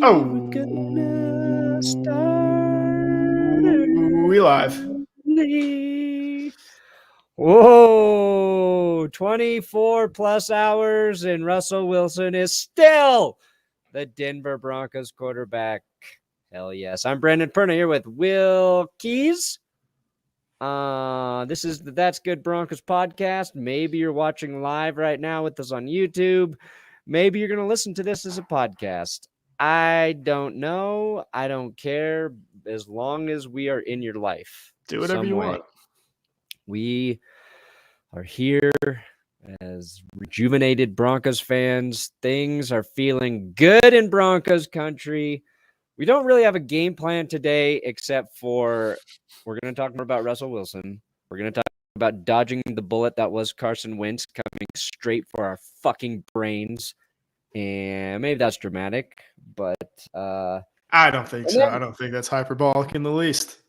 Oh, we're gonna start we live. early. Whoa, 24 plus hours, and Russell Wilson is still the Denver Broncos quarterback. Hell yes. I'm Brandon Perna here with Will Keys. This is the That's Good Broncos podcast. Maybe you're watching live right now with us on YouTube. Maybe you're going to listen to this as a podcast. I don't know. I don't care, as long as we are in your life. Do whatever you want. We are here as rejuvenated Broncos fans. Things are feeling good in Broncos country. We don't really have a game plan today, except for we're going to talk more about Russell Wilson. We're going to talk about dodging the bullet that was Carson Wentz coming straight for our fucking brains. And maybe that's dramatic, but I don't think so. I don't think that's hyperbolic in the least.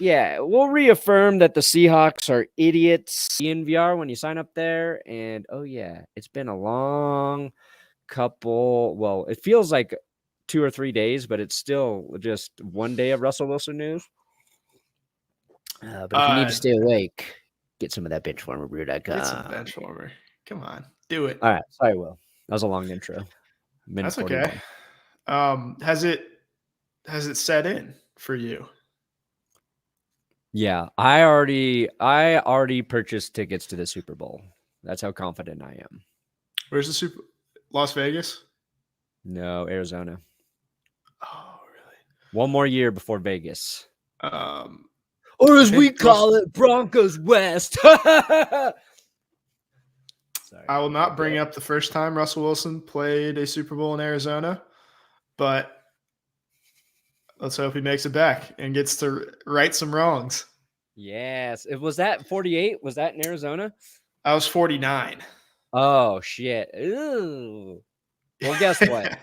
Yeah, we'll reaffirm that the Seahawks are idiots in VR when you sign up there. And oh yeah, it's been a long couple. Well, it feels like 2 or 3 days, but it's still just one day of Russell Wilson news. But if you need to stay awake, get some of that benchwarmerbrew.com. Get some benchwarmer. Come on, do it. All right, sorry, Will. That was a long intro. That's okay. Has it set in for you? Yeah, I already purchased tickets to the Super Bowl. That's how confident I am. Where's the Las Vegas? No, Arizona. Oh, really? One more year before Vegas. Or as we call it, Broncos West. Sorry, I will not bring up the first time Russell Wilson played a Super Bowl in Arizona, but let's hope he makes it back and gets to right some wrongs. Yes. Was that 48? Was that in Arizona? I was 49. Oh, shit. Ooh. Well, guess what?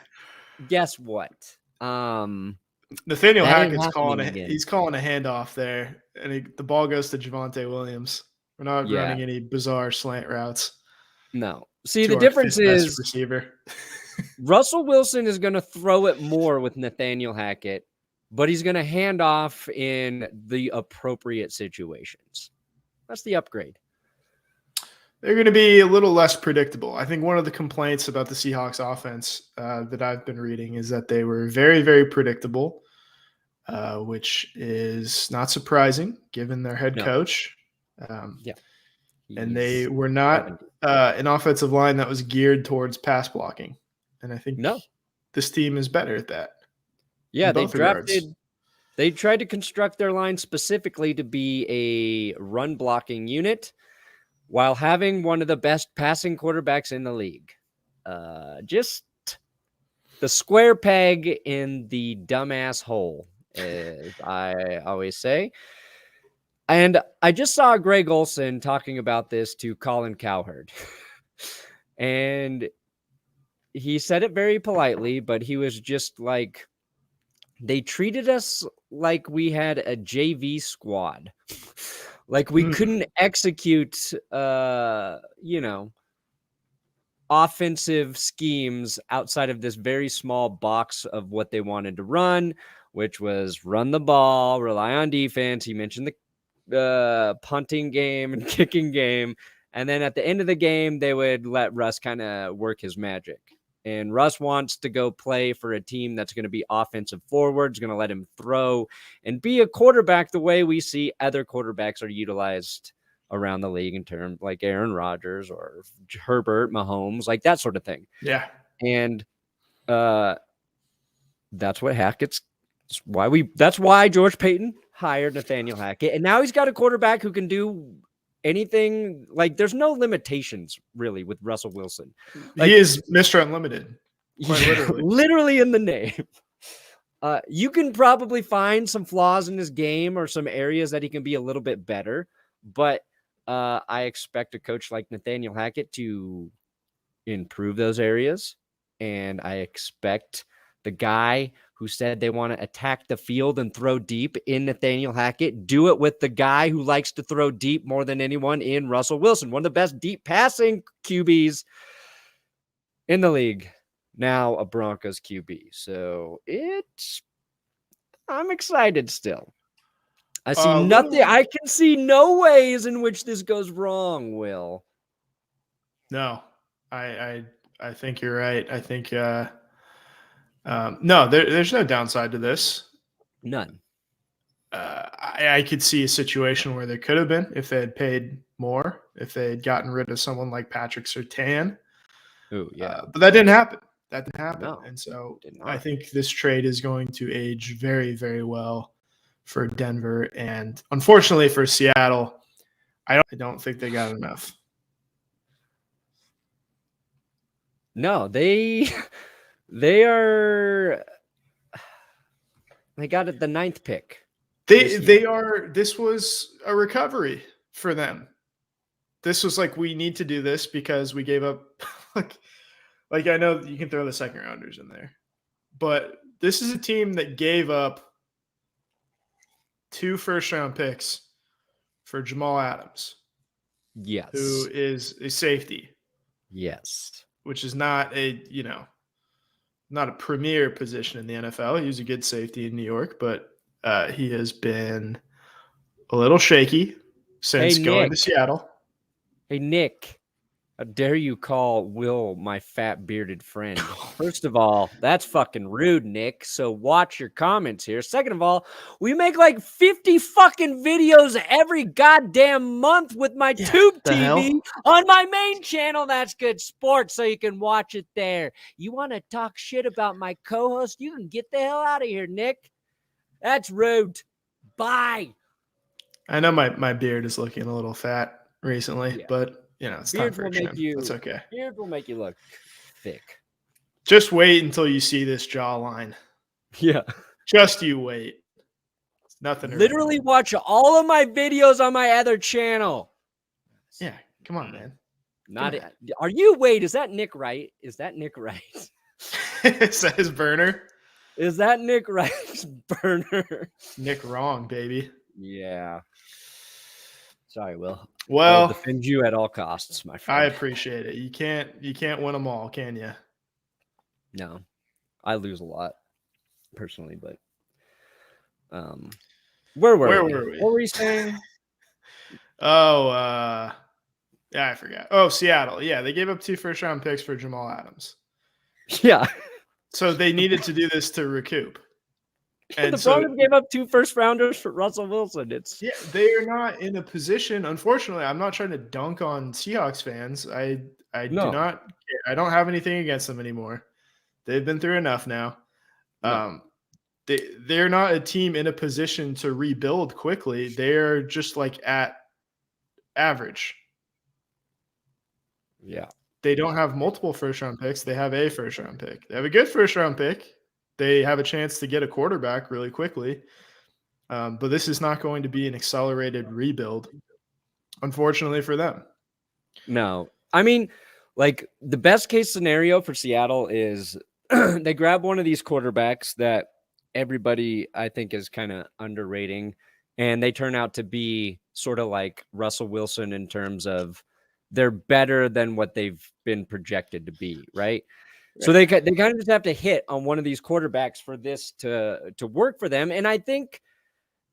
Guess what? Nathaniel Hackett's calling a handoff there, and the ball goes to Javonte Williams. We're not running any bizarre slant routes. No. See, the difference is receiver. Russell Wilson is going to throw it more with Nathaniel Hackett, but he's going to hand off in the appropriate situations. That's the upgrade. They're going to be a little less predictable. I think one of the complaints about the Seahawks offense that I've been reading is that they were very, very predictable, which is not surprising given their head coach. And they were not an offensive line that was geared towards pass blocking. And I think this team is better at that. Yeah, they tried to construct their line specifically to be a run blocking unit while having one of the best passing quarterbacks in the league. Just the square peg in the dumbass hole, as I always say. And I just saw Greg Olsen talking about this to Colin Cowherd. And he said it very politely, but he was just like, they treated us like we had a JV squad. Like we couldn't execute, offensive schemes outside of this very small box of what they wanted to run, which was run the ball, rely on defense. He mentioned the punting game and kicking game. And then at the end of the game, they would let Russ kind of work his magic. And Russ wants to go play for a team that's going to be offensive forwards, going to let him throw and be a quarterback the way we see other quarterbacks are utilized around the league in terms like Aaron Rodgers or Herbert, Mahomes, like that sort of thing. Yeah. And that's what Hackett's that's why George Payton hired Nathaniel Hackett. And now he's got a quarterback who can do anything. Like there's no limitations really with Russell Wilson. Like, he is Mr. Unlimited. Quite literally in the name. You can probably find some flaws in his game or some areas that he can be a little bit better, but I expect a coach like Nathaniel Hackett to improve those areas, and I expect the guy who said they want to attack the field and throw deep in Nathaniel Hackett, do it with the guy who likes to throw deep more than anyone in Russell Wilson, one of the best deep passing QBs in the league. now a Broncos QB. So I'm excited still. I see nothing. I can see no ways in which this goes wrong, Will. No, I think you're right. I think no, there's no downside to this. None. I could see a situation where there could have been if they had paid more, if they had gotten rid of someone like Patrick Surtain. Oh, yeah. But that didn't happen. That didn't happen. No, and so I think this trade is going to age very, very well for Denver. And unfortunately for Seattle, I don't think they got enough. No, they got it the 9th pick. This was a recovery for them. This was like, we need to do this because we gave up like I know you can throw the second rounders in there, but this is a team that gave up 2 first-round picks for Jamal Adams. Yes. Who is a safety. Yes. Which is not not a premier position in the NFL. He was a good safety in New York, but he has been a little shaky since going to Seattle. Hey, Nick, how dare you call Will my fat bearded friend? First of all, that's fucking rude, Nick. So watch your comments here. Second of all, we make like 50 fucking videos every goddamn month with my Tube TV on my main channel. That's Good Sports, so you can watch it there. You want to talk shit about my co-host? You can get the hell out of here, Nick. That's rude. Bye. I know my beard is looking a little fat recently, but it's time for a trim. That's okay. Beard will make you look thick. Just wait until you see this jawline. Yeah. Just you wait. It's nothing. Literally watch all of my videos on my other channel. Yeah. Come on, man. Wait, is that Nick Wright? Is that Nick Wright? Is that his burner? Is that Nick Wright's burner? Nick wrong, baby. Yeah. Sorry, Will. Well, I'll defend you at all costs, my friend. I appreciate it. You can't win them all, can you? No, I lose a lot personally, but where were we? What were you saying? Yeah, I forgot. Oh, Seattle. Yeah, they gave up 2 first-round picks for Jamal Adams. Yeah. So they needed to do this to recoup. And the Broncos gave up 2 first-rounders for Russell Wilson. They are not in a position. Unfortunately, I'm not trying to dunk on Seahawks fans. I do not care. I don't have anything against them anymore. They've been through enough now. No. They're not a team in a position to rebuild quickly. They're just like at average. Yeah. They don't have multiple first-round picks. They have a first-round pick. They have a good first-round pick. They have a chance to get a quarterback really quickly. But this is not going to be an accelerated rebuild, unfortunately for them. No. I mean, like, the best case scenario for Seattle is they grab one of these quarterbacks that everybody, I think, is kind of underrating, and they turn out to be sort of like Russell Wilson in terms of they're better than what they've been projected to be, right? So they kind of just have to hit on one of these quarterbacks for this to work for them. And I think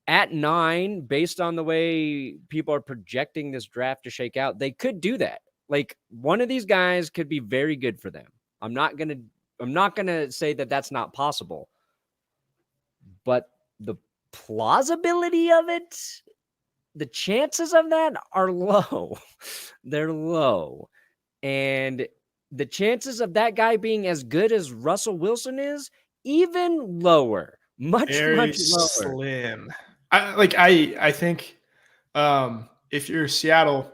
at 9, based on the way people are projecting this draft to shake out, they could do that. Like, one of these guys could be very good for them. I'm not gonna say that that's not possible, but the plausibility of it, the chances of that are low. They're low. And the chances of that guy being as good as Russell Wilson is even lower, much lower. Slim. I think if you're Seattle,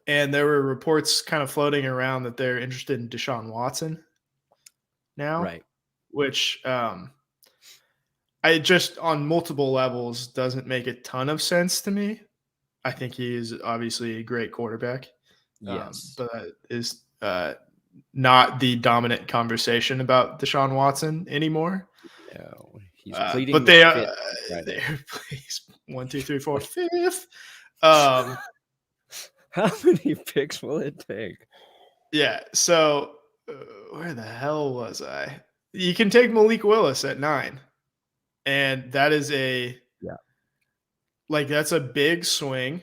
and there were reports kind of floating around that they're interested in Deshaun Watson now, right? Which I just on multiple levels doesn't make a ton of sense to me. I think he is obviously a great quarterback. Yes, but that is not the dominant conversation about Deshaun Watson anymore. No, he's pleading. But they're 1, 2, 3, 4, 5th. How many picks will it take? Yeah. So Where the hell was I? You can take Malik Willis at 9. And that is that's a big swing.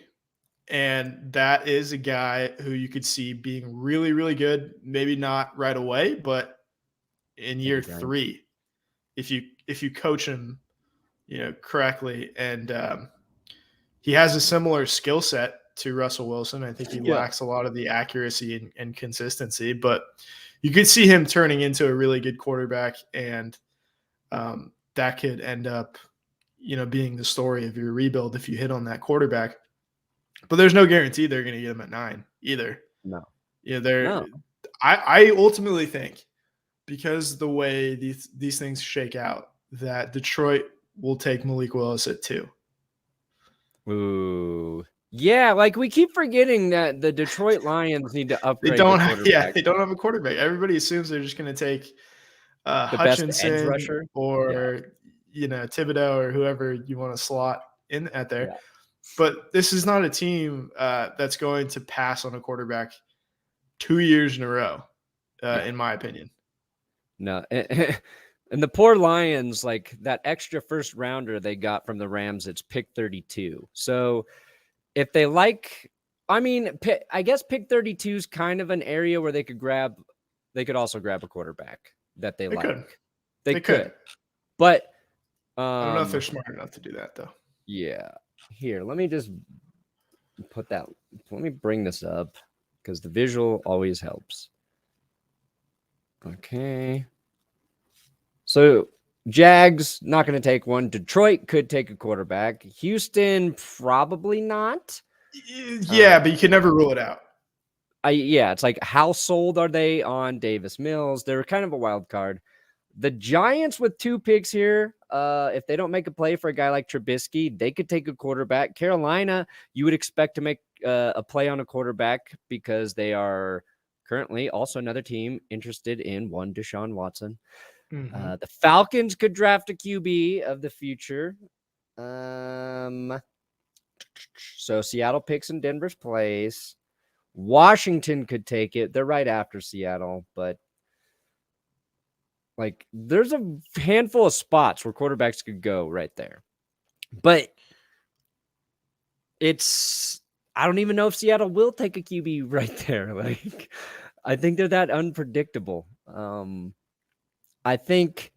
And that is a guy who you could see being really, really good. Maybe not right away, but in year 3, if you coach him, correctly. And he has a similar skill set to Russell Wilson. I think he lacks a lot of the accuracy and consistency, but you could see him turning into a really good quarterback, and that could end up, being the story of your rebuild if you hit on that quarterback. But there's no guarantee they're going to get him at 9 either. No. No. I ultimately think, because the way these things shake out, that Detroit will take Malik Willis at 2. Ooh. Yeah, like we keep forgetting that the Detroit Lions need to upgrade. They don't have a quarterback. Everybody assumes they're just going to take the Hutchinson best edge rusher, or Thibodeau or whoever you want to slot in at there. Yeah. But this is not a team that's going to pass on a quarterback 2 years in a row, in my opinion. No. And the poor Lions, like that extra first rounder they got from the Rams, it's pick 32. So if they I guess pick 32 is kind of an area where they could also grab a quarterback that they like. They could. But I don't know if they're smart enough to do that, though. Yeah. Here, let me just let me bring this up because the visual always helps. Okay. So Jags not going to take one. Detroit could take a quarterback. Houston probably not. Yeah, but you can never rule it out. It's like, how sold are they on Davis Mills? They're kind of a wild card. The Giants with 2 picks here, if they don't make a play for a guy like Trubisky, they could take a quarterback. Carolina, you would expect to make a play on a quarterback because they are currently also another team interested in one Deshaun Watson. Mm-hmm. The Falcons could draft a QB of the future. So Seattle picks in Denver's place. Washington could take it. They're right after Seattle, but like there's a handful of spots where quarterbacks could go right there. But I don't even know if Seattle will take a QB right there. Like, I think they're that unpredictable. I think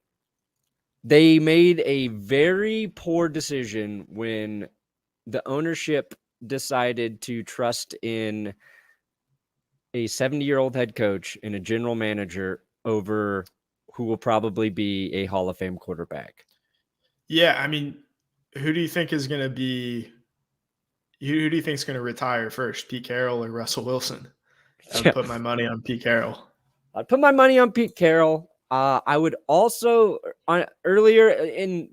they made a very poor decision when the ownership decided to trust in a 70-year-old head coach and a general manager over who will probably be a Hall of Fame quarterback. Yeah, I mean, who do you think is going to be – who do you think is going to retire first, Pete Carroll or Russell Wilson? I'd put my money on Pete Carroll. I'd put my money on Pete Carroll. I would also earlier in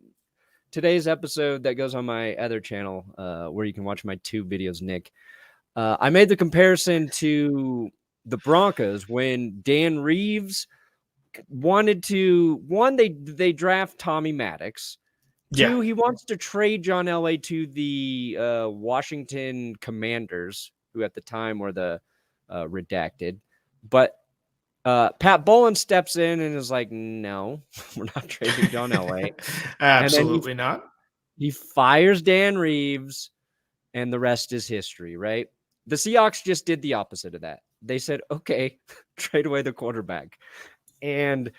today's episode that goes on my other channel where you can watch my 2 videos, Nick. I made the comparison to the Broncos when Dan Reeves wanted to they draft Tommy Maddox. 2, he wants to trade John Elway to the Washington Commanders, who at the time were the redacted, but Pat Bowlen steps in and is like, no, we're not trading John Elway. Absolutely not. He fires Dan Reeves, and the rest is history, right? The Seahawks just did the opposite of that. They said, okay, trade away the quarterback. And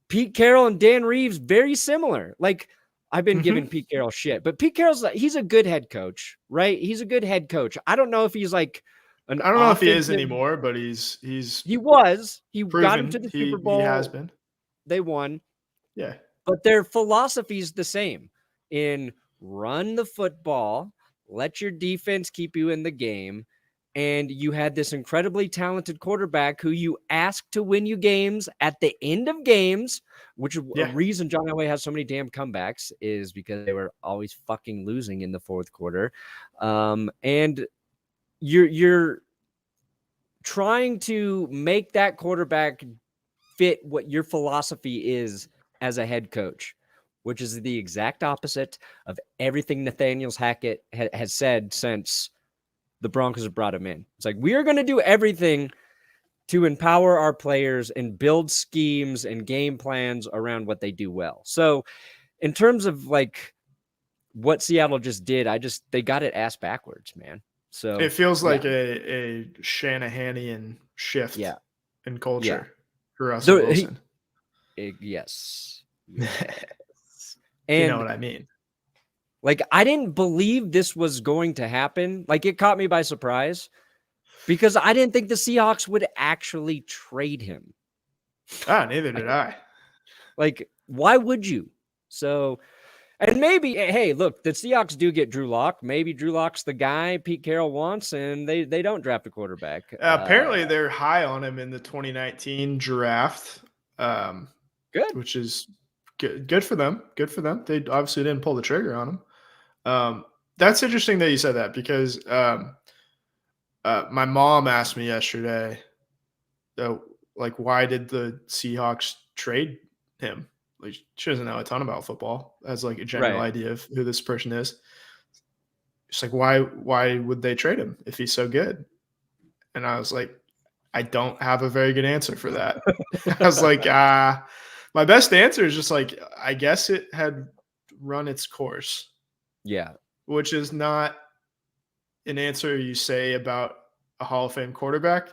Pete Carroll and Dan Reeves, very similar. Like, I've been giving Pete Carroll shit, but Pete Carroll's he's a good head coach, right? He's a good head coach. I don't know if he's like I don't know if he is anymore, but he was. He proven, got him to the Super Bowl. He has been. They won. Yeah. But their philosophy is the same. In run the football, let your defense keep you in the game, and you had this incredibly talented quarterback who you asked to win you games at the end of games, which is a reason John Elway has so many damn comebacks is because they were always fucking losing in the fourth quarter. And you're trying to make that quarterback fit what your philosophy is as a head coach, which is the exact opposite of everything Nathaniel Hackett has said since the Broncos have brought him in. It's like, we are going to do everything to empower our players and build schemes and game plans around what they do well. So in terms of like what Seattle just did, they got it ass backwards, man. So it feels like a Shanahanian shift in culture for Russell Wilson. Yes. And you know what I mean? Like, I didn't believe this was going to happen. Like, it caught me by surprise because I didn't think the Seahawks would actually trade him. Neither did I. Like, why would you? So, and maybe, hey, look, the Seahawks do get Drew Lock. Maybe Drew Lock's the guy Pete Carroll wants, and they don't draft a quarterback. Apparently, they're high on him in the 2019 draft. Good. Which is good for them. Good for them. They obviously didn't pull the trigger on him. That's interesting that you said that because my mom asked me yesterday, like, why did the Seahawks trade him? Like, she doesn't know a ton about football. Has like a general idea of who this person is. She's like, why would they trade him if he's so good? And I was like, I don't have a very good answer for that. I was like, my best answer is just like, I guess it had run its course. Yeah. Which is not an answer you say about a Hall of Fame quarterback.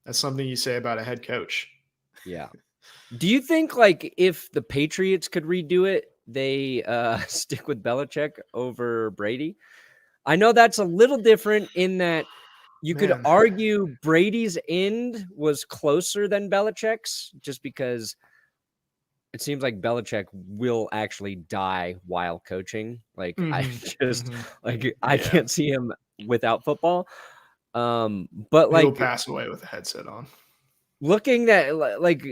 That's something you say about a head coach. Yeah. Do you think, like, if the Patriots could redo it, they stick with Belichick over Brady? I know that's a little different in that you could argue Brady's end was closer than Belichick's just because it seems like Belichick will actually die while coaching. Like, I can't see him without football. But like, he'll pass away with a headset on. Looking at, like,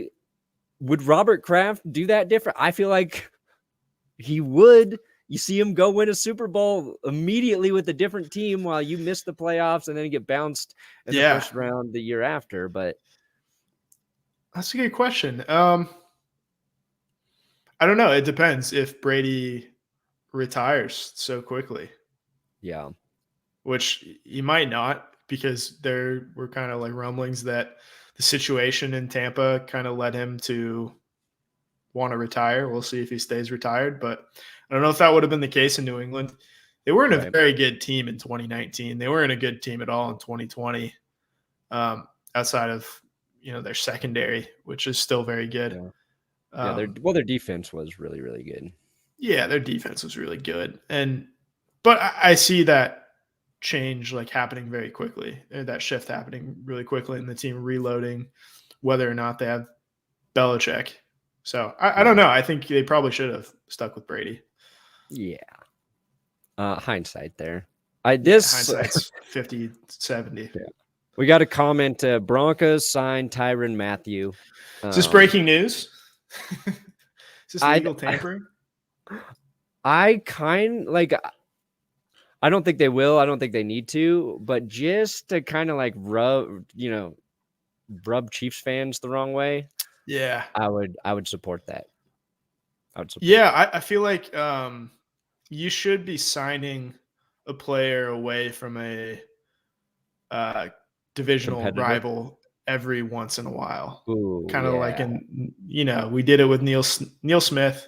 would Robert Kraft do that different? I feel like he would. You see him go win a Super Bowl immediately with a different team while you miss the playoffs and then get bounced in the first round the year after. But that's a good question. I don't know. It depends if Brady retires so quickly. Yeah. Which he might not, because there were kind of like rumblings that the situation in Tampa kind of led him to want to retire. We'll see if he stays retired, but I don't know if that would have been the case in New England. They weren't a very good team in 2019. They weren't a good team at all in 2020, outside of, their secondary, which is still very good. Their defense was really, really good. Yeah, their defense was really good. But I see that change like happening very quickly, that shift happening really quickly, and the team reloading whether or not they have Belichick. So I don't know. I think they probably should have stuck with Brady. Yeah. Hindsight there. Hindsight's 50-70. Yeah. We got a comment. Broncos signed TYRANN Mathieu. Is this breaking news? Is this legal tampering? I don't think they will. I don't think they need to. But just to kind of like rub Chiefs fans the wrong way. Yeah, I would support that. I feel like you should be signing a player away from a divisional rival every once in a while. Kind of like we did it with Neil Smith.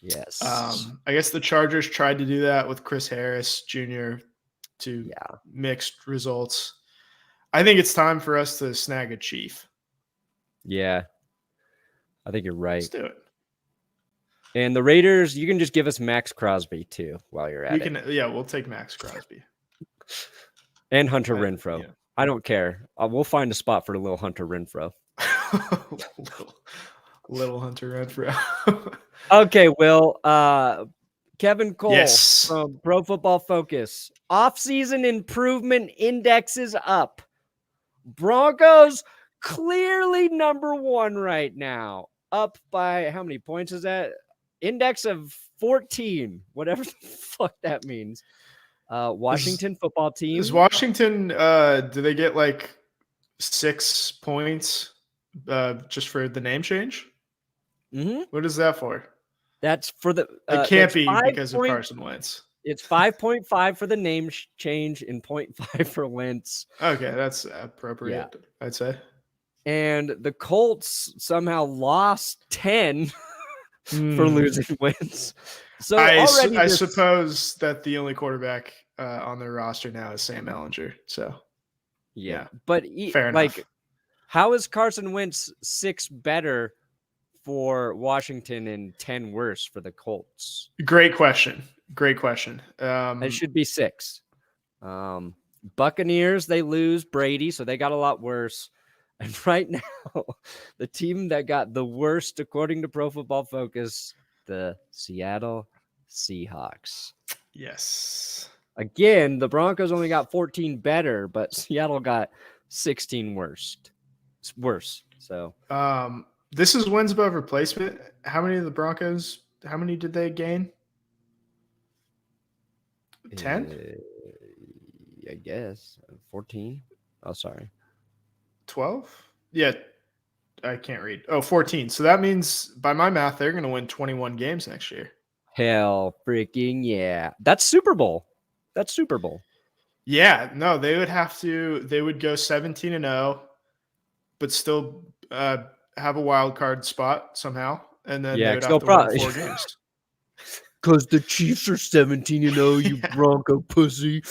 Yes. I guess the Chargers tried to do that with Chris Harris Jr. to mixed results. I think it's time for us to snag a Chief. Yeah. I think you're right. Let's do it. And the Raiders, you can just give us Max Crosby too while you're at it. Yeah, we'll take Max Crosby. And Hunter Renfrow. Yeah. I don't care. We'll find a spot for the little Hunter Renfrow. little Hunter Renfrow. Okay, Will. Kevin Cole from Pro Football Focus. Off-season improvement indexes up. Broncos clearly number one right now. Up by how many points is that? Index of 14, whatever the fuck that means. Washington football team. Is Washington, do they get like 6 points just for the name change? Mm-hmm. What is that for? That's for the. It can't be because of Carson Wentz. It's 5.5 for the name change and 0.5 for Wentz. Okay, that's appropriate, I'd say. and the Colts somehow lost 10 for losing wins. So I suppose that the only quarterback on their roster now is Sam Ehlinger. So yeah. But fair enough. How is Carson Wentz 6 better for Washington and 10 worse for the Colts? Great question. It should be 6. Buccaneers, they lose Brady, so they got a lot worse. And right now, the team that got the worst, according to Pro Football Focus, the Seattle Seahawks. Yes. Again, the Broncos only got 14 better, but Seattle got 16 worse. So, this is wins above replacement. How many did they gain? 10? I guess 14. Oh, sorry. 12? Yeah. I can't read. 14. So that means by my math, they're going to win 21 games next year. Hell freaking yeah. That's Super Bowl. Yeah, no, they would go 17-0, but still have a wild card spot somehow. And then they would have to win 4 games. Because the Chiefs are 17-0, you Bronco pussy.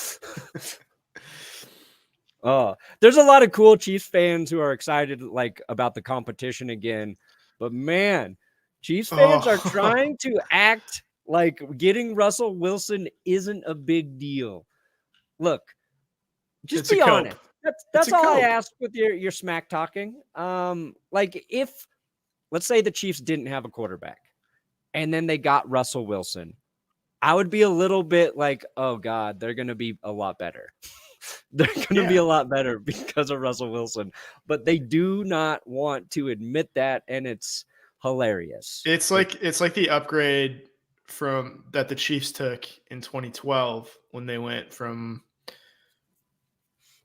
There's a lot of cool Chiefs fans who are excited about the competition again. But man, Chiefs fans are trying to act like getting Russell Wilson isn't a big deal. Look, just be honest. That's all I ask with your smack talking. If, let's say the Chiefs didn't have a quarterback and then they got Russell Wilson, I would be a little bit like, oh God, they're going to be a lot better. They're going to be a lot better because of Russell Wilson, but they do not want to admit that. And it's hilarious. It's like the upgrade that the Chiefs took in 2012 when they went from,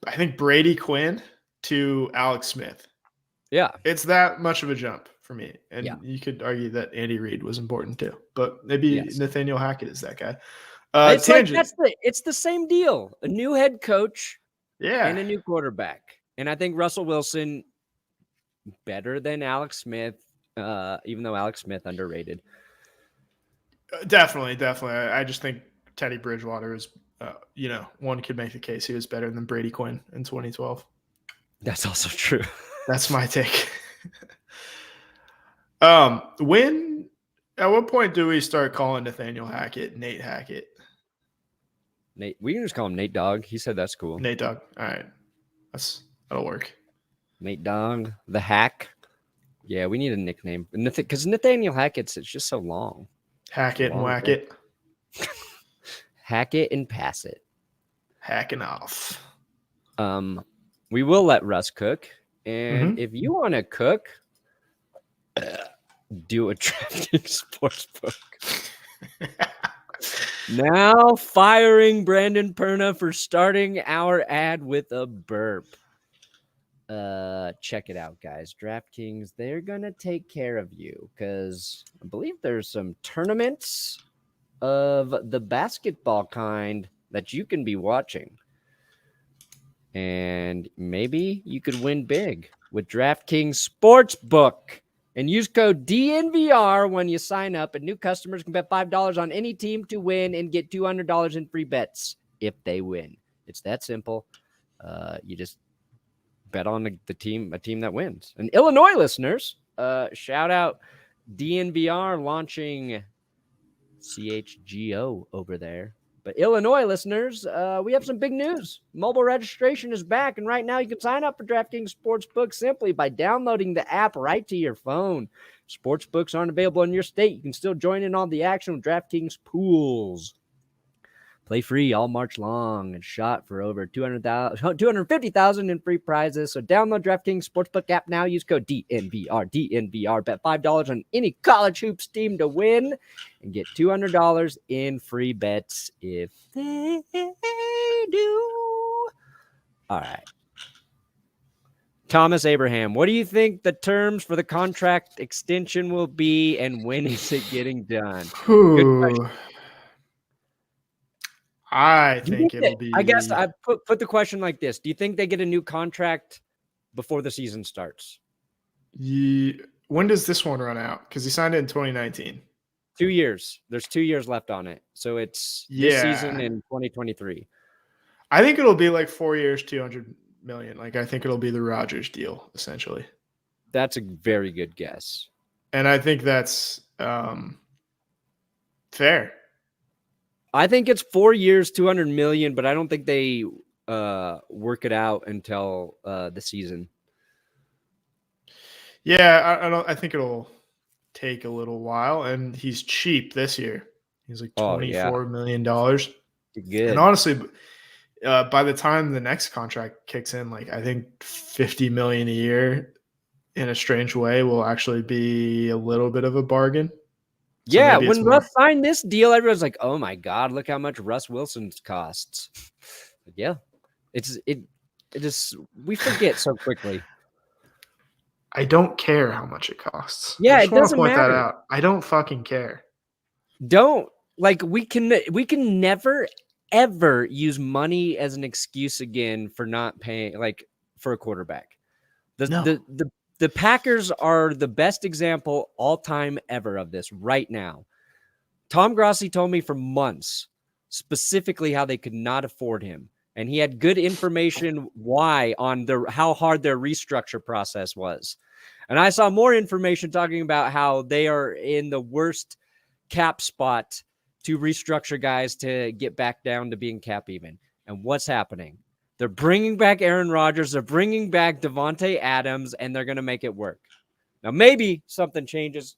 I think, Brady Quinn to Alex Smith. Yeah. It's that much of a jump for me. And you could argue that Andy Reid was important too, but maybe Nathaniel Hackett is that guy. It's the same deal. A new head coach and a new quarterback. And I think Russell Wilson better than Alex Smith, even though Alex Smith underrated. Definitely. I just think Teddy Bridgewater is, one could make the case he was better than Brady Quinn in 2012. That's also true. That's my take. At what point do we start calling Nathaniel Hackett Nate Hackett? Nate, we can just call him Nate Dogg. He said that's cool. Nate Dogg. All right. That'll work. Nate Dogg, the Hack. Yeah, we need a nickname. Because Nathaniel Hackett's, it's just so long. Hackett and whack it. Hack it and pass it. Hacking off. We will let Russ cook. And if you want to cook, do a DraftKings Sportsbook. Now firing Brandon Perna for starting our ad with a burp. Check it out, guys. DraftKings, they're going to take care of you because I believe there's some tournaments of the basketball kind that you can be watching. And maybe you could win big with DraftKings Sportsbook. And use code DNVR when you sign up. And new customers can bet $5 on any team to win and get $200 in free bets if they win. It's that simple. You just bet on a team that wins. And Illinois listeners, shout out DNVR launching CHGO over there. But Illinois listeners, we have some big news. Mobile registration is back, and right now you can sign up for DraftKings Sportsbook simply by downloading the app right to your phone. Sportsbooks aren't available in your state. You can still join in on the action with DraftKings Pools. Play free all March long and shot for over $250,000 in free prizes. So download DraftKings Sportsbook app now. Use code DNVR. Bet $5 on any college hoops team to win and get $200 in free bets if they do. All right. Thomas Abraham, what do you think the terms for the contract extension will be, and when is it getting done? Good question. I think it'll be. I guess I put the question like this: do you think they get a new contract before the season starts? When does this one run out? Because he signed it in 2019. 2 years. There's 2 years left on it. So it's this season in 2023. I think it'll be like 4 years, 200 million. Like, I think it'll be the Rodgers deal, essentially. That's a very good guess. And I think that's fair. I think it's 4 years, 200 million, but I don't think they work it out until the season. Yeah, I think it'll take a little while, and he's cheap this year. He's like $24 million. Good. And honestly, by the time the next contract kicks in, like, I think $50 million a year in a strange way will actually be a little bit of a bargain. So yeah, when Russ signed this deal, everyone's like, "Oh my God, look how much Russ Wilson costs." Yeah, it just we forget so quickly. I don't care how much it costs. Yeah, I it doesn't point matter. That out. I don't fucking care. Don't we can never ever use money as an excuse again for not paying for a quarterback. The Packers are the best example all time ever of this right now. Tom Grossi told me for months specifically how they could not afford him. And he had good information on how hard their restructure process was. And I saw more information talking about how they are in the worst cap spot to restructure guys to get back down to being cap even. And what's happening? They're bringing back Aaron Rodgers. They're bringing back Devontae Adams, and they're going to make it work. Now, maybe something changes.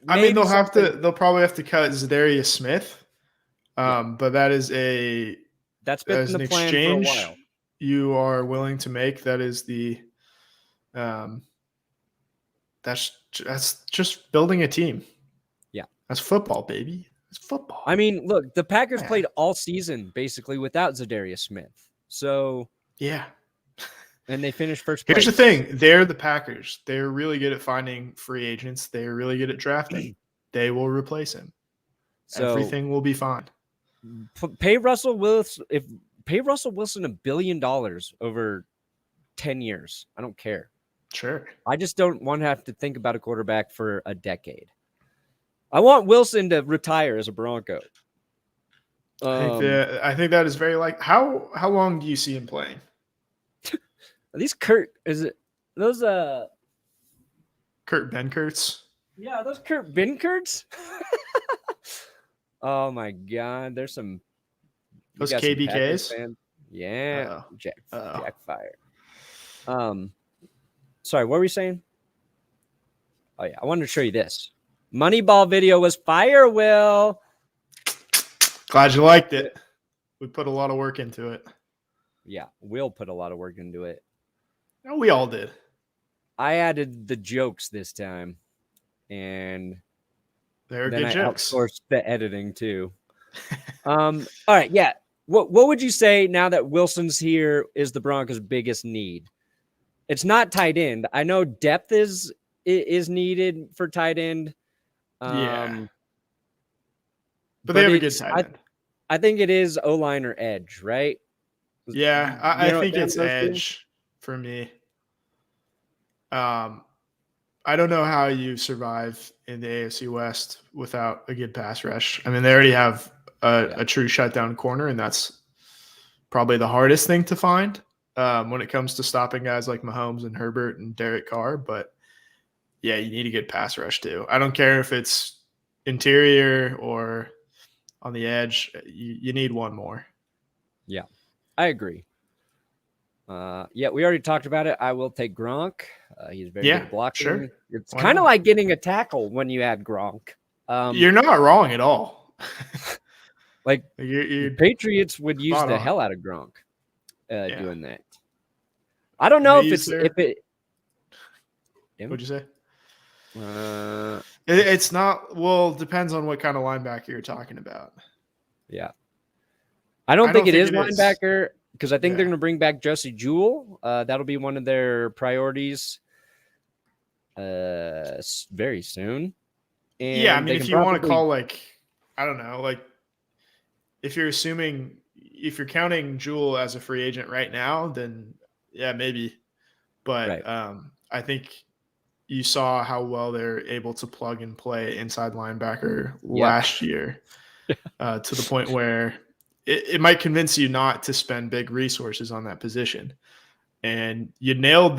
They'll probably have to cut Zadarius Smith. But that's been the plan exchange for a while. You are willing to make. That is that's just building a team. Yeah. That's football, baby. It's football. I mean, look, the Packers played all season basically without Zadarius Smith. So yeah. And they finished first place. Here's the thing. They're the Packers. They're really good at finding free agents. They're really good at drafting. They will replace him. So everything will be fine. Pay Russell Wilson $1 billion over 10 years. I don't care. Sure. I just don't want to have to think about a quarterback for a decade. I want Wilson to retire as a Bronco. I think that is very how long do you see him playing? Are these Kurt Benkurts? Yeah, those Kurt Benkurts. Oh my God, there's some those KBKs. Yeah, Jack Fire. Sorry, what were we saying? Oh yeah, I wanted to show you this. Moneyball video was fire, Will. Glad you liked it. We put a lot of work into it. Yeah, Will put a lot of work into it. No, we all did. I added the jokes this time, and they're good jokes. I outsourced the editing too. All right, yeah. What would you say now that Wilson's here is the Broncos' biggest need? It's not tight end. I know depth is needed for tight end. But they have a good tight end. I think it is O-line or edge, right? Yeah, I think it's edge for me. I don't know how you survive in the AFC West without a good pass rush. I mean, they already have a true shutdown corner, and that's probably the hardest thing to find when it comes to stopping guys like Mahomes and Herbert and Derek Carr. But yeah, you need a good pass rush too. I don't care if it's interior or on the edge. You need one more. Yeah, I agree. Yeah, we already talked about it. I will take Gronk. He's very good at blocking. Sure. It's kind of like getting a tackle when you add Gronk. You're not wrong at all. The Patriots would use the hell out of Gronk doing that. I don't know if it. What'd you say? It's not. Well, depends on what kind of linebacker you're talking about. Yeah, I don't think it is linebacker because I think they're going to bring back Josie Jewell. That'll be one of their priorities very soon. And yeah, I mean, if you want to call I don't know, if you're counting Jewell as a free agent right now, then yeah, maybe. But I think you saw how well they're able to plug and play inside linebacker last year, to the point where it might convince you not to spend big resources on that position. And you nailed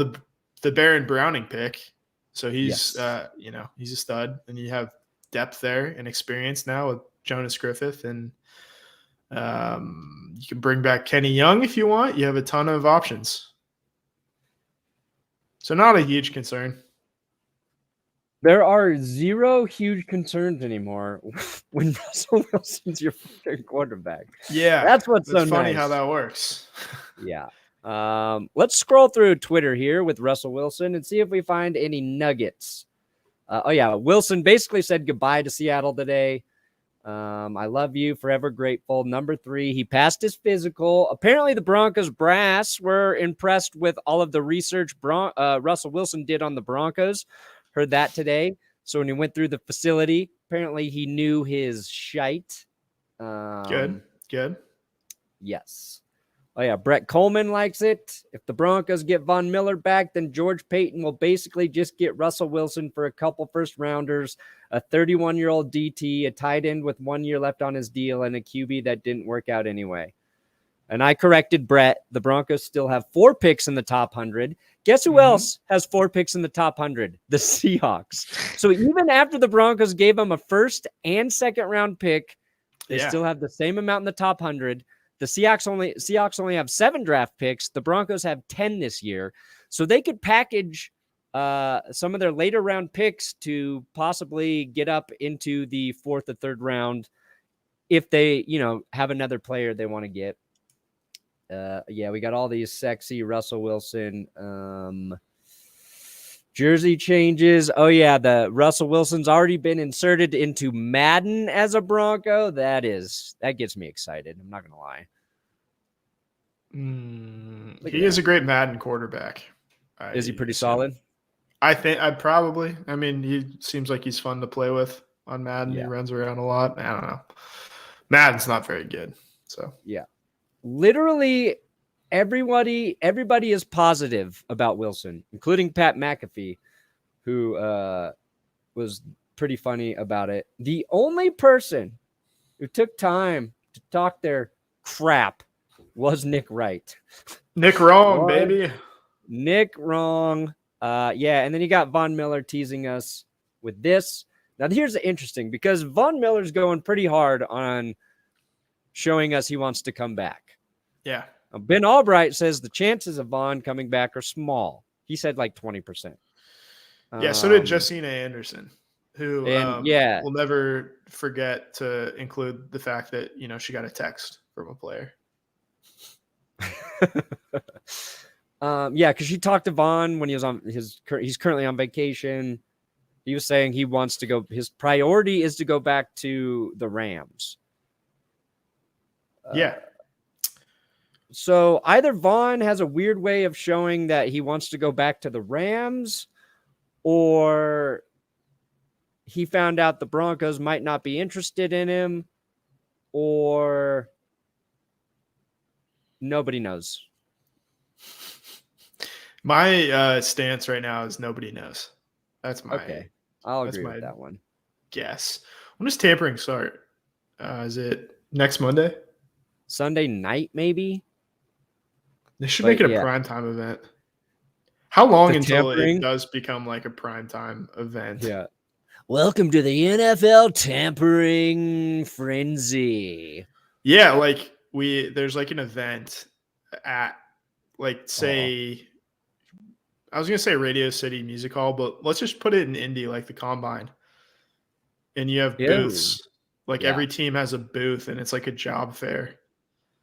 the Baron Browning pick. So he's, he's a stud, and you have depth there and experience now with Jonas Griffith, and you can bring back Kenny Young if you want. You have a ton of options. So not a huge concern. There are zero huge concerns anymore when Russell Wilson's your fucking quarterback. Yeah. That's what's so funny nice. How that works. Yeah. Let's scroll through Twitter here with Russell Wilson and see if we find any nuggets. Wilson basically said goodbye to Seattle today. I love you, forever grateful. Number 3, he passed his physical. Apparently the Broncos brass were impressed with all of the research Russell Wilson did on the Broncos. Heard that today. So when he went through the facility, apparently he knew his shite. Good. Yes. Oh, yeah. Brett Coleman likes it. If the Broncos get Von Miller back, then George Payton will basically just get Russell Wilson for a couple first rounders, a 31-year-old DT, a tight end with 1 year left on his deal, and a QB that didn't work out anyway. And I corrected Brett. The Broncos still have 4 picks in the top 100. Guess who else has 4 picks in the top 100? The Seahawks. So even after the Broncos gave them a first and second round pick, they still have the same amount in the top 100. The Seahawks only have 7 draft picks. The Broncos have 10 this year. So they could package some of their later round picks to possibly get up into the 4th or 3rd round if they, have another player they want to get. We got all these sexy Russell Wilson jersey changes. Oh, yeah, the Russell Wilson's already been inserted into Madden as a Bronco. That gets me excited. I'm not going to lie. He is a great Madden quarterback. Is he pretty solid? I think he seems like he's fun to play with on Madden. He runs around a lot. I don't know. Madden's not very good. So, yeah. Literally everybody is positive about Wilson, including Pat McAfee, who was pretty funny about it. The only person who took time to talk their crap was Nick Wright. Nick Wrong, baby. Nick Wrong. And then you got Von Miller teasing us with this. Now, here's the interesting, because Von Miller's going pretty hard on showing us he wants to come back. Yeah. Ben Albright says the chances of Von coming back are small. He said like 20%. Yeah, so did Jessina Anderson, who will never forget to include the fact that, she got a text from a player. Because she talked to Von when he was he's currently on vacation. He was saying he wants to go, his priority is to go back to the Rams. So either Von has a weird way of showing that he wants to go back to the Rams, or he found out the Broncos might not be interested in him, or nobody knows. My stance right now is nobody knows. That's my okay. I'll agree with that one. Guess. When does tampering start? Is it next Monday? Sunday night, maybe? They should make it a primetime event. How long until it does become like a primetime event? Yeah. Welcome to the NFL tampering frenzy. Yeah, there's like an event at I was gonna say Radio City Music Hall, but let's just put it in Indy, like the Combine. And you have booths. Every team has a booth, and it's like a job fair.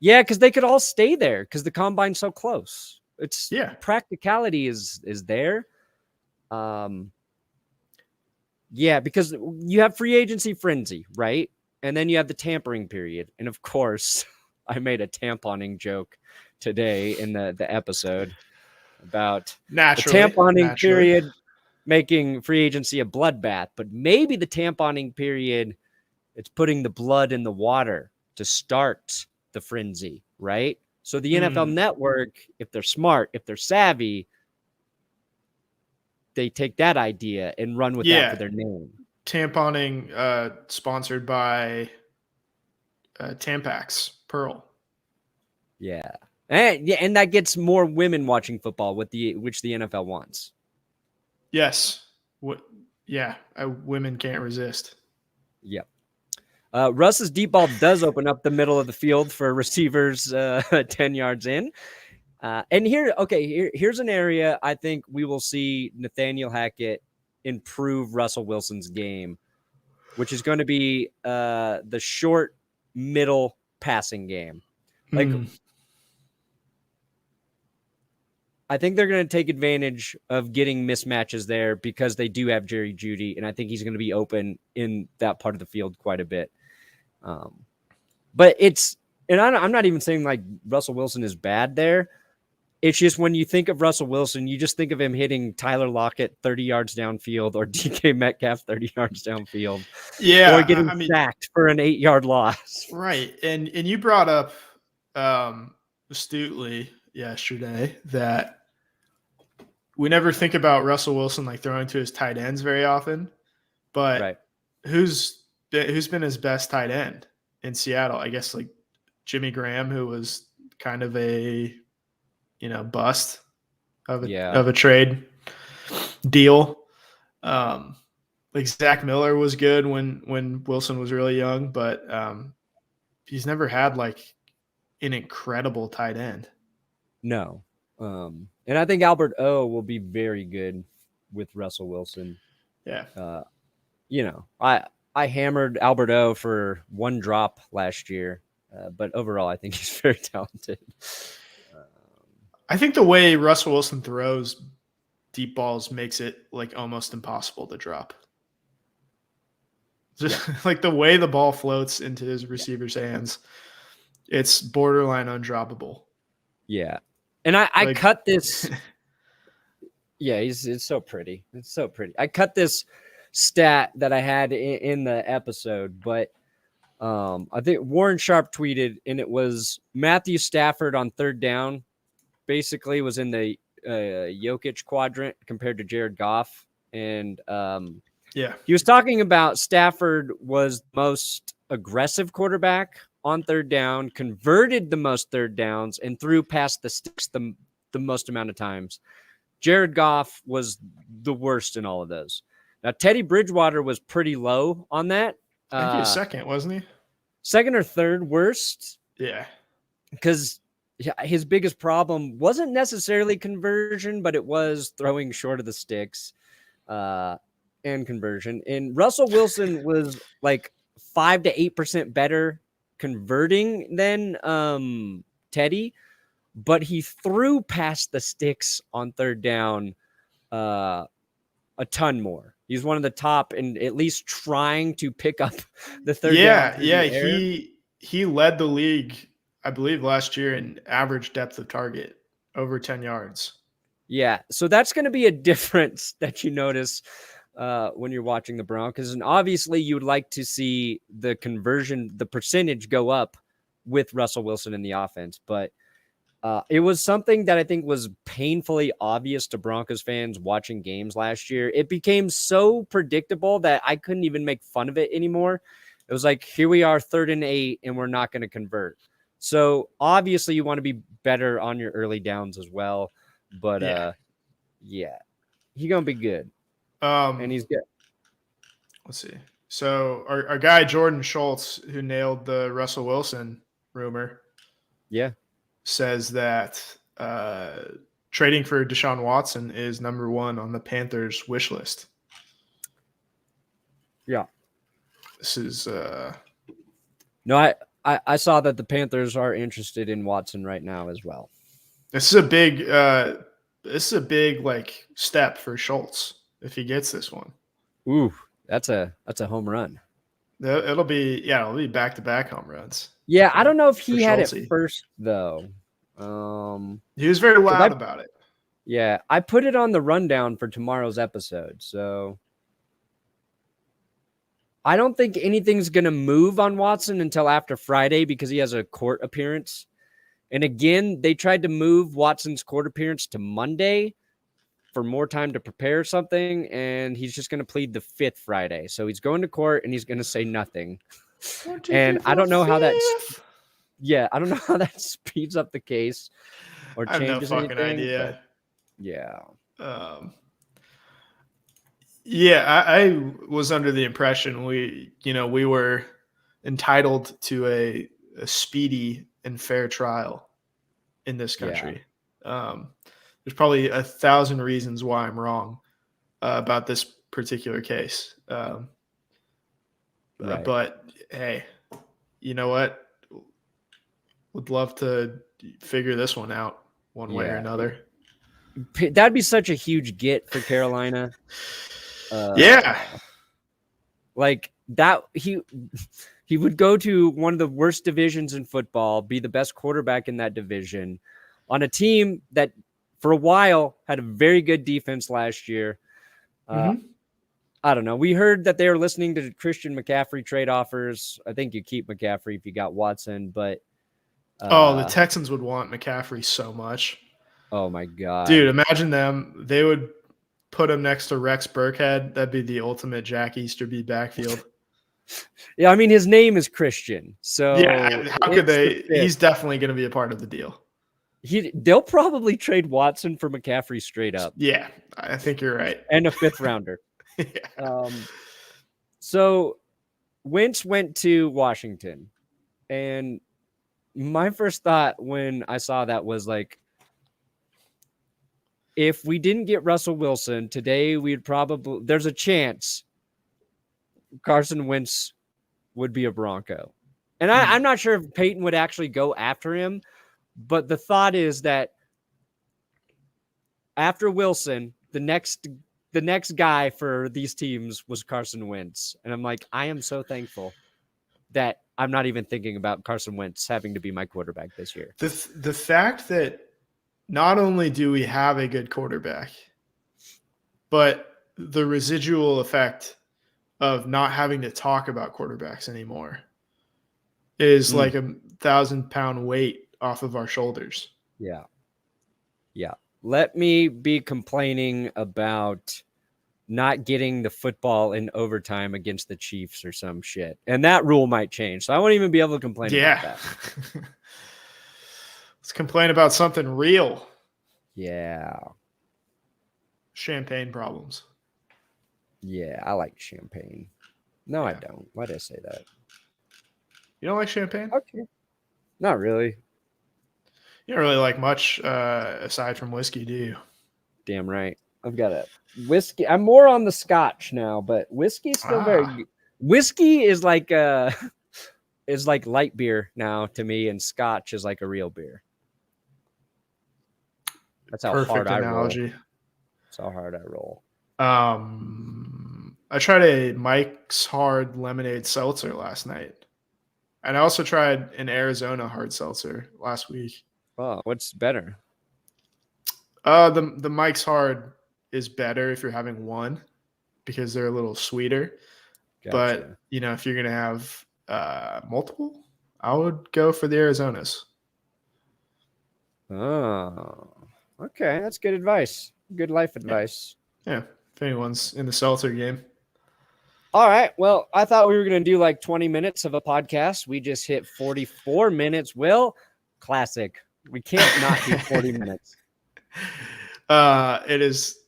Yeah, because they could all stay there because the Combine's so close. It's practicality is there. Because you have free agency frenzy, right? And then you have the tampering period. And of course, I made a tamponing joke today in the episode about the tamponing period making free agency a bloodbath. But maybe the tamponing period, it's putting the blood in the water to start the frenzy, right? So the NFL Network, if they're smart, if they're savvy, take that idea and run with that for their name. Tamponing, sponsored by Tampax Pearl. Yeah. And that gets more women watching football, which the NFL wants. Yes. Women can't resist. Yep. Russ's deep ball does open up the middle of the field for receivers 10 yards in. And here's an area I think we will see Nathaniel Hackett improve Russell Wilson's game, which is going to be the short middle passing game. Like, I think they're going to take advantage of getting mismatches there because they do have Jerry Jeudy, and I think he's going to be open in that part of the field quite a bit. But I'm not even saying like Russell Wilson is bad there. It's just when you think of Russell Wilson, you just think of him hitting Tyler Lockett 30 yards downfield or DK Metcalf 30 yards downfield. Yeah. Or getting sacked for an 8-yard loss. Right. And you brought up astutely yesterday that we never think about Russell Wilson like throwing to his tight ends very often. But who's been his best tight end in Seattle? I guess like Jimmy Graham, who was kind of a bust of a trade deal. Like Zach Miller was good when Wilson was really young, but he's never had like an incredible tight end. No. And I think Albert O will be very good with Russell Wilson. Yeah. I hammered Albert O for one drop last year, but overall I think he's very talented. I think the way Russell Wilson throws deep balls makes it like almost impossible to drop. Just like the way the ball floats into his receiver's hands, it's borderline undroppable. Yeah. And I cut this. Yeah, it's so pretty. It's so pretty. I cut this stat that I had in the episode, but I think Warren Sharp tweeted, and it was Matthew Stafford on third down basically was in the Jokic quadrant compared to Jared Goff. And he was talking about Stafford was the most aggressive quarterback on third down, converted the most third downs, and threw past the sticks the most amount of times. Jared Goff was the worst in all of those. Now, Teddy Bridgewater was pretty low on that. I think he was second, wasn't he? Second or third worst. Yeah. Because his biggest problem wasn't necessarily conversion, but it was throwing short of the sticks and conversion. And Russell Wilson was like 5 to 8% better converting than Teddy, but he threw past the sticks on third down a ton more. He's one of the top and at least trying to pick up the third down. Yeah. He led the league, I believe, last year in average depth of target, over 10 yards. Yeah. So that's going to be a difference that you notice when you're watching the Broncos. And obviously you would like to see the conversion, the percentage go up with Russell Wilson in the offense. But it was something that I think was painfully obvious to Broncos fans watching games last year. It became so predictable that I couldn't even make fun of it anymore. It was like, here we are, 3rd and 8, and we're not going to convert. So obviously you want to be better on your early downs as well. But he's going to be good. And he's good. Let's see. So our guy, Jordan Schultz, who nailed the Russell Wilson rumor. Yeah. Says that trading for Deshaun Watson is number 1 on the Panthers wish list. Yeah. This is no, I saw that the Panthers are interested in Watson right now as well. This is a big like step for Schultz if he gets this one. Ooh, that's a home run. It'll be back-to-back home runs. Yeah, I don't know if he had it first though. He was very loud about it. Yeah, I put it on the rundown for tomorrow's episode. So I don't think anything's going to move on Watson until after Friday because he has a court appearance. And again, they tried to move Watson's court appearance to Monday. for more time to prepare something, and he's just going to plead the fifth Friday. So he's going to court and he's going to say nothing. And I don't know how that's, I don't know how that speeds up the case or changes anything. I have no fucking idea. I was under the impression we were entitled to a speedy and fair trial in this country. There's probably 1,000 reasons why I'm wrong about this particular case. But hey, you know what? Would love to figure this one out one way or another. That'd be such a huge get for Carolina. Like that, he would go to one of the worst divisions in football, be the best quarterback in that division, on a team that for a while had a very good defense last year. I don't know. We heard that they were listening to Christian McCaffrey trade offers. I think you keep McCaffrey if you got Watson, but the Texans would want McCaffrey so much. Oh my God. Dude, imagine them. They would put him next to Rex Burkhead. That'd be the ultimate Jack Easterby backfield. Yeah, I mean, his name is Christian. So how could they? He's definitely going to be a part of the deal. They'll probably trade Watson for McCaffrey straight up. Yeah, I think you're right. And a fifth rounder. So Wentz went to Washington. And my first thought when I saw that was like, if we didn't get Russell Wilson today, there's a chance Carson Wentz would be a Bronco. And I'm not sure if Peyton would actually go after him, but the thought is that after Wilson, the next guy for these teams was Carson Wentz. And I'm like, I am so thankful that I'm not even thinking about Carson Wentz having to be my quarterback this year. The fact that not only do we have a good quarterback, but the residual effect of not having to talk about quarterbacks anymore is like 1,000-pound weight off of our shoulders. Yeah. Let me be complaining about not getting the football in overtime against the Chiefs or some shit. And that rule might change. So I won't even be able to complain about that. Let's complain about something real. Yeah. Champagne problems. Yeah, I like champagne. No, I don't. Why did I say that? You don't like champagne? Okay. Not really. You don't really like much aside from whiskey, do you? Damn right. I've got a whiskey. I'm more on the Scotch now, but whiskey is still very good. Whiskey is like light beer now to me, and Scotch is like a real beer. That's how hard I roll. That's how hard I roll. I tried a Mike's Hard Lemonade Seltzer last night. And I also tried an Arizona hard seltzer last week. Oh, what's better? The Mike's Hard is better if you're having one because they're a little sweeter. Gotcha. But, if you're going to have multiple, I would go for the Arizonas. Oh, okay. That's good advice. Good life advice. Yeah. If anyone's in the seltzer game. All right. Well, I thought we were going to do like 20 minutes of a podcast. We just hit 44 minutes. Will, classic. We can't not do 40 minutes. It is.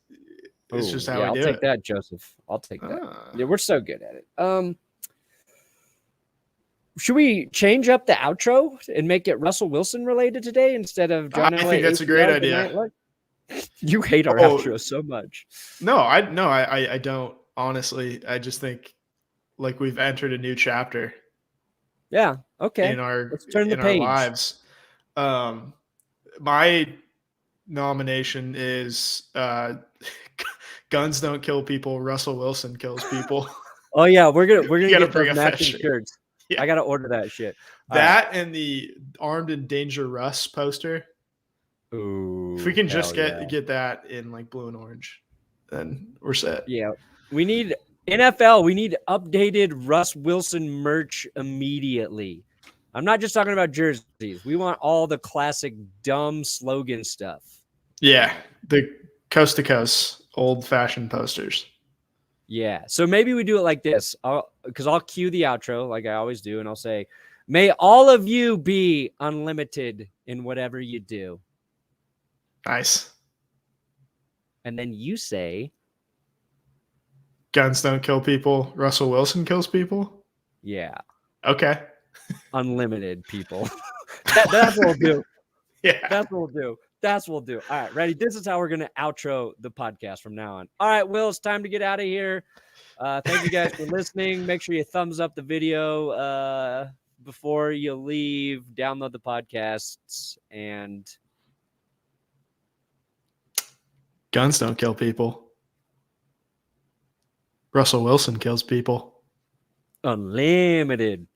It's just how we do it. I'll take that, Joseph. I'll take that. Yeah, we're so good at it. Should we change up the outro and make it Russell Wilson related today instead of John Elway? I think that's a great idea. You hate our outro so much. No, I don't. Honestly, I just think like we've entered a new chapter. Yeah. Okay. Let's turn the page. Our lives. My nomination is guns don't kill people. Russell Wilson kills people. Oh yeah, we're gonna get those matching shirts. Yeah. I gotta order that shit. That and the Armed and DangeRuss poster. Ooh, if we can just get that in like blue and orange, then we're set. Yeah. We need NFL. We need updated Russ Wilson merch immediately. I'm not just talking about jerseys. We want all the classic dumb slogan stuff. Yeah. The coast to coast, old fashioned posters. Yeah. So maybe we do it like this. Because I'll cue the outro like I always do, and I'll say, "May all of you be unlimited in whatever you do." Nice. And then you say, "Guns don't kill people. Russell Wilson kills people." Yeah. Okay. Unlimited people. That's what we'll do. Yeah. That's what we'll do. That's what we'll do. All right, ready? This is how we're going to outro the podcast from now on. All right, Will, it's time to get out of here. Thank you guys for listening. Make sure you thumbs up the video before you leave. Download the podcasts. And guns don't kill people. Russell Wilson kills people. Unlimited.